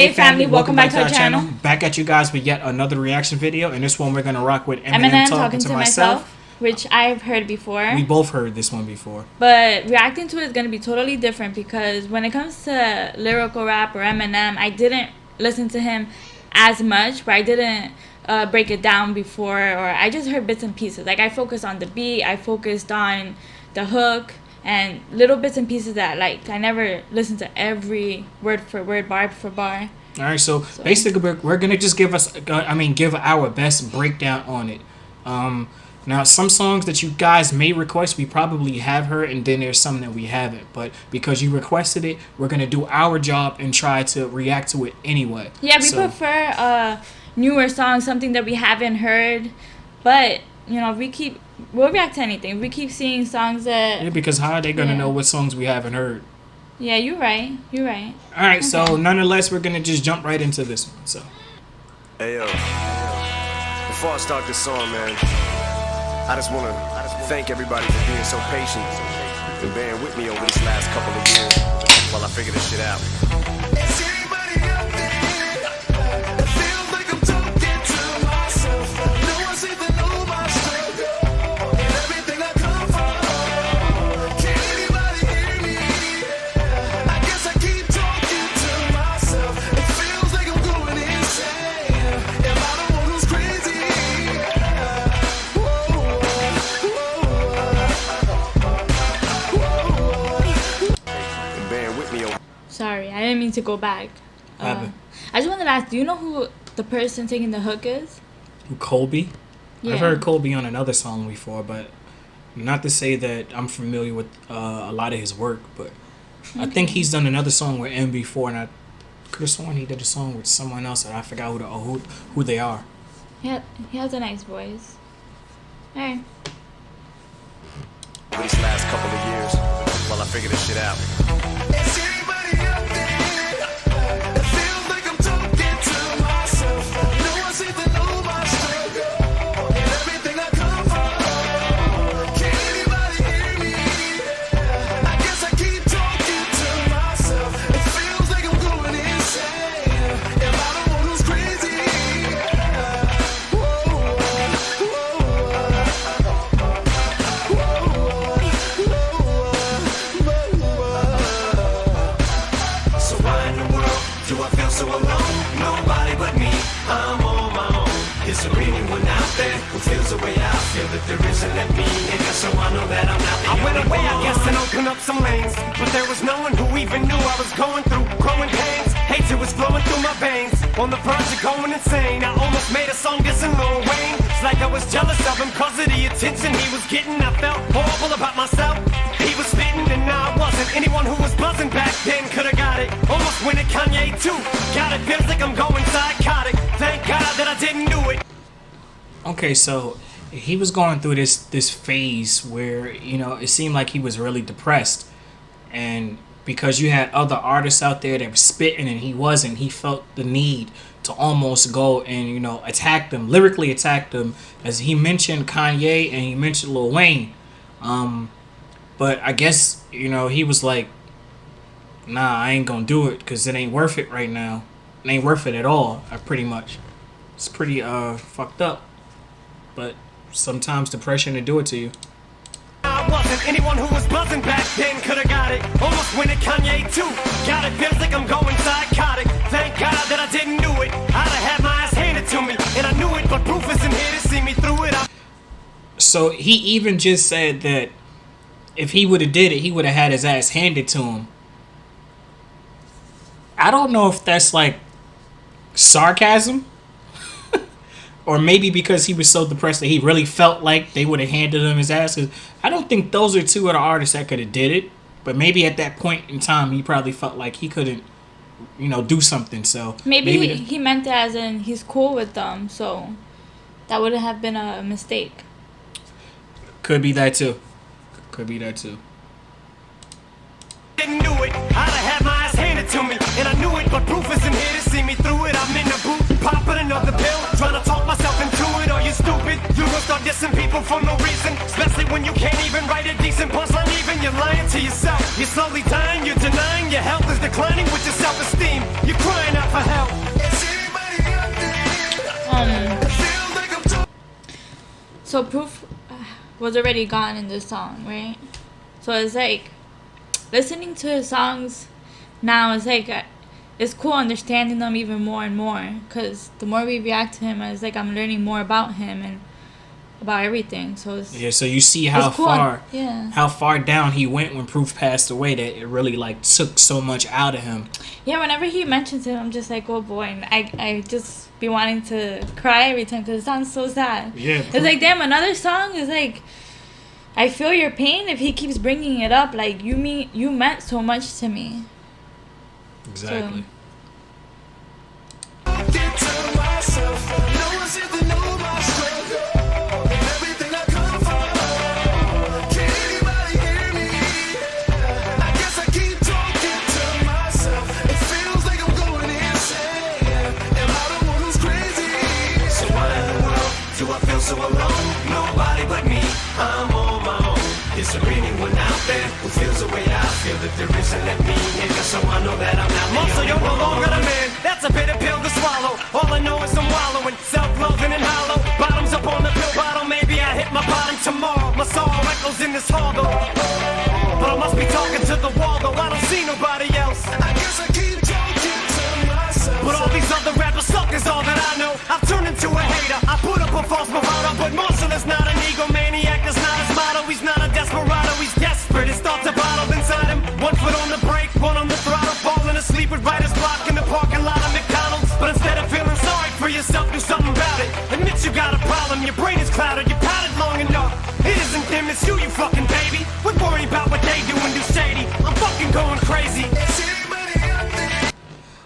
Hey family, welcome back to our channel. Back at you guys with yet another reaction video. And this one we're going to rock with Eminem-Talking to myself, which I've heard before. We both heard this one before. But reacting to it is going to be totally different because when it comes to lyrical rap or Eminem, I didn't listen to him as much, but I didn't break it down before, or I just heard bits and pieces. Like I focused on the beat, I focused on the hook, and little bits and pieces that like I never listened to every word for word, bar for bar. All right, so basically we're gonna just give our best breakdown on it. Now some songs that you guys may request we probably have heard, and then there's some that we haven't. But because you requested it, we're gonna do our job and try to react to it anyway. Yeah, we prefer newer songs, something that we haven't heard, but you know we'll react to anything. We keep seeing songs that because how are they gonna know what songs we haven't heard? Yeah, you're right. You're right. All right, so nonetheless, we're gonna just jump right into this one. So, hey yo, before I start this song, man, I just wanna thank everybody for being so patient and bearing with me over these last couple of years while I figure this shit out. Sorry, I didn't mean to go back. I just wanted to ask, do you know who the person taking the hook is? Who, Colby? Yeah. I've heard Colby on another song before, but not to say that I'm familiar with a lot of his work, but I think he's done another song with M before, and I could have sworn he did a song with someone else, and I forgot who they are. Yeah, he has a nice voice. Alright. Over these last couple of years while I figure this shit out. So alone, nobody but me, I'm on my own. Is there anyone out there who feels the way I feel? That there isn't let me in, so I know that I'm not the only one. I went away, I guess, and opened up some lanes, but there was no one who even knew I was going through growing pains. Hatred was flowing through my veins, on the verge of going insane. I almost made a song dissing Lil Wayne. It's like I was jealous of him cause of the attention he was getting. I felt horrible about myself. He was spitting and I wasn't. Anyone who was buzzing back then could've got it. Almost went at Kanye too. God, it feels like I'm going psychotic. Thank God that I didn't do it. Okay, so he was going through this phase where, you know, it seemed like he was really depressed. And because you had other artists out there that were spitting and he wasn't, he felt the need to almost go and, you know, attack them, lyrically attack them. As he mentioned Kanye and he mentioned Lil Wayne. But I guess, you know, he was like, nah, I ain't gonna do it because it ain't worth it right now. It ain't worth it at all, pretty much. It's pretty fucked up. But sometimes depression will do it to you. I wasn't. Anyone who was buzzing back then could've got it. Almost went at Kanye too. God, it feels like I'm going psychotic. Thank God that I didn't do it. I'd have had my ass handed to me, and I knew it, but proof isn't here to see me through it. So he even just said that if he would have did it, he would have had his ass handed to him. I don't know if that's like sarcasm or maybe because he was so depressed that he really felt like they would have handed him his ass. 'Cause I don't think those are two of the artists that could have did it. But maybe at that point in time, he probably felt like he couldn't, you know, do something. So maybe he meant it as in he's cool with them. So that wouldn't have been a mistake. Could be that too. Could be that too. Didn't do it. I'd have had my ass handed to me, and I knew it, but proof isn't here to see me through it. I'm in the booth, popping another pill, trying to talk myself into it. Are you stupid? You gonna start dissing people for no reason, especially when you can't even write a decent punchline. Even you're lying to yourself. You're slowly dying, you're denying your health is declining with your self-esteem. You're crying out for help. So Proof was already gone in this song, right? So it's like listening to his songs now is like it's cool understanding them even more and more, because the more we react to him, it's like I'm learning more about him and about everything. So it's Yeah, so you see how cool. how far down he went when Proof passed away, that it really like took so much out of him. Yeah, whenever he mentions it, I'm just like, oh boy, and I just be wanting to cry every time because it sounds so sad. Yeah, It's like, damn, another song is like, I feel your pain if he keeps bringing it up. Like, you meant so much to me. Exactly. So alone, nobody but me, I'm on my own. Is there anyone out there who feels the way I feel? That there isn't, let me in, cause so I know that I'm not the only one. So you're no longer the man, that's a bitter pill to swallow. All I know is I'm wallowing, self-loathing and hollow. Bottoms up on the pill bottle, maybe I hit my bottom tomorrow. My soul echoes in this hall though, but I must be talking to the wall though, I don't see nobody else. I guess I keep talking to myself. But all these other rappers suck is all that I know. I've turned into a hater, I put up a false bravado, but Marshall is not an egomaniac, that's not his motto. He's not a desperado, he's desperate. His thoughts are bottled inside him. One foot on the brake, one on the throttle, falling asleep with writer's block in the parking lot of McDonald's. But instead of feeling sorry for yourself, do something about it. Admit you got a problem, your brain is clouded, you pouted long enough. It isn't them, it's you fucking baby. We're worried about what they do and do shady. I'm fucking going crazy.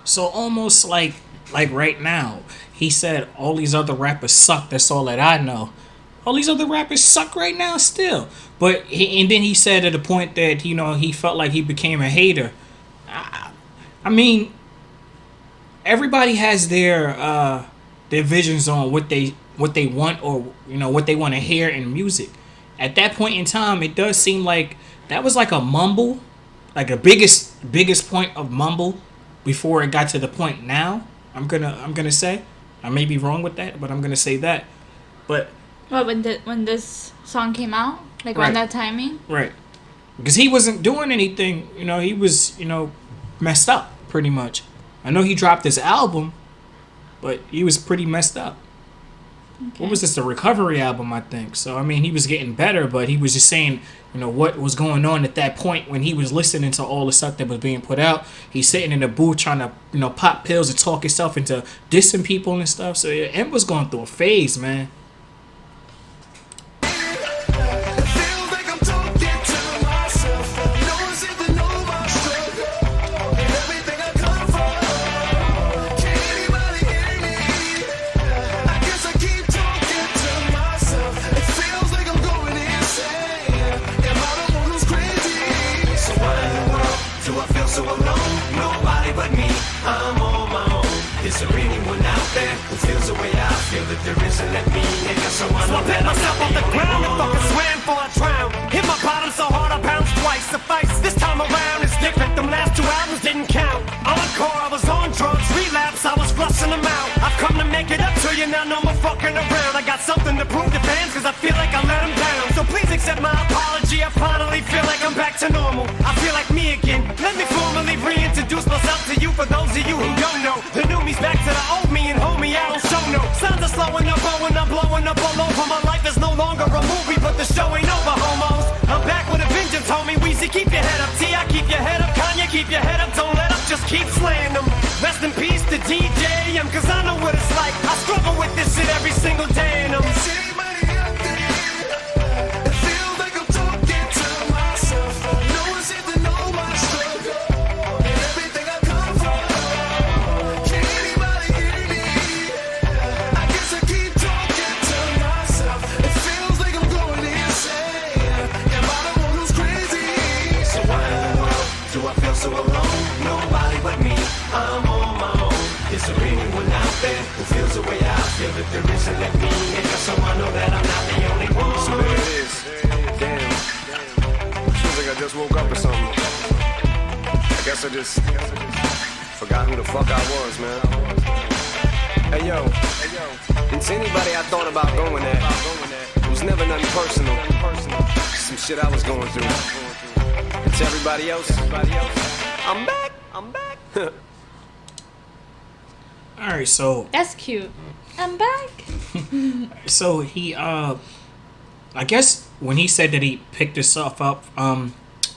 So almost like right now, he said all these other rappers suck. That's all that I know. All these other rappers suck right now still. But and then he said at a point that he felt like he became a hater. I mean, everybody has their visions on what they want, or what they want to hear in music. At that point in time, it does seem like that was like a mumble, like a biggest point of mumble before it got to the point now. I'm gonna say, I may be wrong with that, but I'm gonna say that. But when this song came out, like right. around that timing, right? Because he wasn't doing anything. He was messed up pretty much. I know he dropped his album, but he was pretty messed up. Okay. What was this? The Recovery album, I think. So I mean, he was getting better, but he was just saying, what was going on at that point when he was listening to all the stuff that was being put out. He's sitting in the booth trying to, pop pills and talk himself into dissing people and stuff. So yeah, M was going through a phase, man. So alone, nobody but me, I'm on my own. Is there anyone out there who feels the way I feel? That there isn't, let me in, so I know that I'm myself off the ground and fucking swam for a drown. Hit my bottom so hard I bounced twice. Suffice, this time around it's different. Them last two albums didn't count. Encore, I was on drugs. Relapse, I was flushing them out. I've come to make it up to you, now no more fucking around. I got something to prove to fans, cause I feel like I let them down. So please accept my apology, I finally feel like I'm back to normal. I feel like me again. Let me formally reintroduce myself to you for those of you who don't know. The new me's back to the old me, and homie, I don't show no signs of slowing up, blowing up all over. My life is no longer a movie, but the show ain't over, homos. I'm back with a vengeance, homie. Weezy, keep your head up. T.I., keep your head up. Kanye, keep your head up. Don't let up, just keep slaying them. Rest in peace to DJ, cause I know what it's like. I struggle with this shit every single day, and I'm so alone, nobody but me, I'm on my own. Is there anyone out there who feels the way I feel? That there isn't, let me in, so I know that I'm not the only one. So there it is. Damn. Feels like I just woke up or something. I guess I just forgot who the fuck I was, man. Hey yo, and to anybody I thought about going at, it was never nothing personal. Some shit I was going through. And to everybody else, I'm back. Alright, so That's cute. I'm back. so he I guess when he said that he picked himself up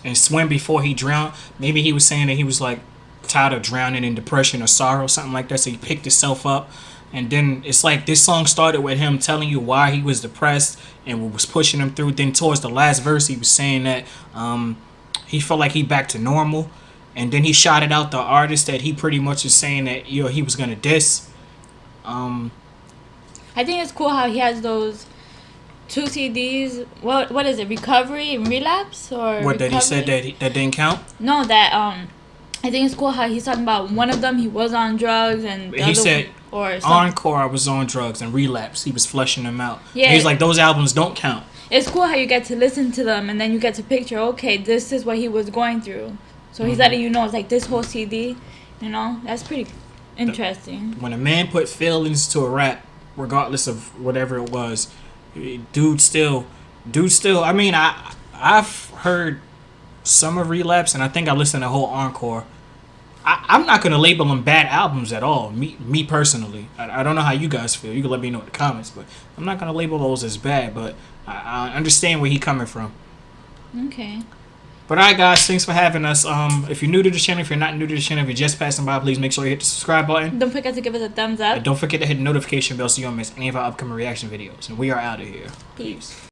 and swam before he drowned, maybe he was saying that he was like tired of drowning in depression or sorrow, something like that, so he picked himself up. And then it's like this song started with him telling you why he was depressed and what was pushing him through. Then towards the last verse he was saying that he felt like he back to normal. And then he shouted out the artist that he pretty much was saying that he was gonna diss. I think it's cool how he has those 2 CDs. What is it? Recovery and relapse or What, that he recovery? said that didn't count? No, that I think it's cool how he's talking about one of them he was on drugs and the He other said or something. Encore I was on drugs, and Relapse he was fleshing them out. Yeah. And he's like, those albums don't count. It's cool how you get to listen to them and then you get to picture, okay, this is what he was going through. So he's letting you know it's like this whole CD, you know, that's pretty interesting. When a man put feelings to a rap, regardless of whatever it was, dude still I mean, I've heard some of Relapse, and I think I listened to the whole Encore. I'm not gonna label them bad albums at all. Me personally, I don't know how you guys feel. You can let me know in the comments, but I'm not gonna label those as bad. But I understand where he coming from. Okay. But alright, guys, thanks for having us. If you're new to the channel, if you're not new to the channel, if you're just passing by, please make sure you hit the subscribe button. Don't forget to give us a thumbs up. And don't forget to hit the notification bell so you don't miss any of our upcoming reaction videos. And we are out of here. Peace.